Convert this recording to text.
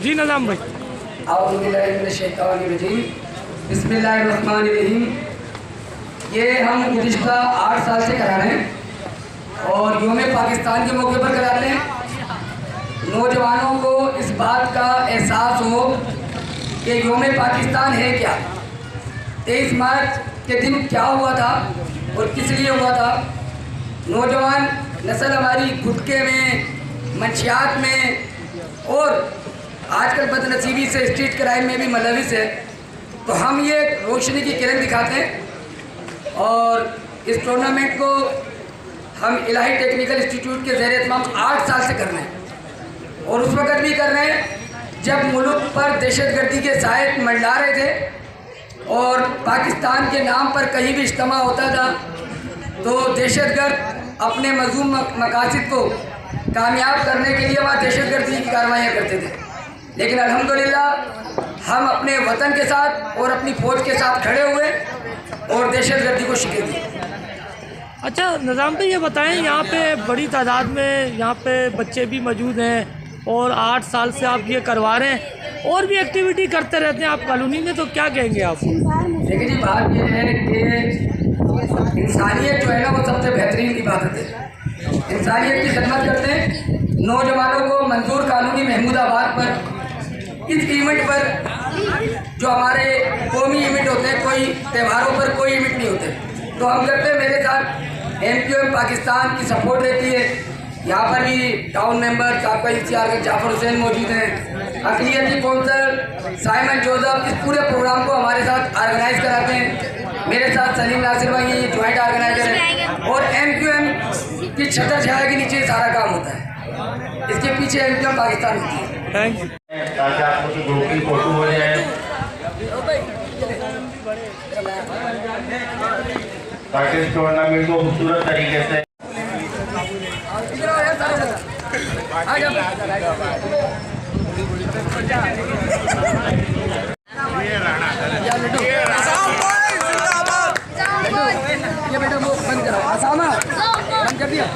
जी नज़ाम भाई। बिस्मिल्लाहिर्रहमानिर्रहीम। ये हम गुज़िश्ता 8 साल से करा रहे हैं और योम पाकिस्तान के मौके पर कराते हैं। नौजवानों को इस बात का एहसास हो कि योम पाकिस्तान है क्या, 23 मार्च के दिन क्या हुआ था और किस लिए हुआ था। नौजवान नस्ल हमारी गुटके में, मंशियात में और आजकल बदनसीबी से स्ट्रीट क्राइम में भी मुलविस है। तो हम ये रोशनी की किरण दिखाते हैं और इस टूर्नामेंट को हम इलाही टेक्निकल इंस्टीट्यूट के ज़ेर एहतमाम 8 साल से कर रहे हैं और उस वक़्त भी कर रहे हैं जब मुल्क पर दहशतगर्दी के साए मंडला रहे थे और पाकिस्तान के नाम पर कहीं भी इज्तिमा होता था तो दहशतगर्द अपने मज़ूम मकासद को कामयाब करने के लिए वहाँ दहशतगर्दी की कार्रवाइयाँ करते थे। लेकिन अल्हम्दुलिल्लाह हम अपने वतन के साथ और अपनी फ़ौज के साथ खड़े हुए और दहशतगर्दी को शिकस्त दी। अच्छा नज़ाम भाई, ये बताएं, यहाँ पे बड़ी तादाद में यहाँ पे बच्चे भी मौजूद हैं और 8 साल से आप ये करवा रहे हैं और भी एक्टिविटी करते रहते हैं आप कॉलोनी में, तो क्या कहेंगे आप? देखिए जी, बात ये है कि इंसानियत जो है ना वो सबसे बेहतरीन इबादत है। इंसानियत की खिदमत करते हैं। नौजवानों को मंजूर कॉलोनी महमूदाबाद पर इस इवेंट पर जो हमारे कौमी इवेंट होते हैं, कोई त्योहारों पर कोई इवेंट नहीं होते, तो हम करते हैं। मेरे साथ MQM पाकिस्तान की सपोर्ट रहती है। यहाँ पर भी टाउन मेंबर आपका इश्तियार के जाफर हुसैन मौजूद हैं, अक़लियती कौंसल साइमन जोसेफ इस पूरे प्रोग्राम को हमारे साथ ऑर्गेनाइज कराते हैं। मेरे साथ सलीम नासिर भाई ये जॉइंट ऑर्गेनाइजर हैं और MQM की छतर छाया के नीचे सारा काम होता है। इसके पीछे MQM पाकिस्तान होती है। Thank you. ताकि आप लोग की ग्रुप की फोटो हो जाए, ताकि इस टूर्नामेंट को खूबसूरत तरीके से ये बेटा वो बंद करो, आसामा बंद कर दिया।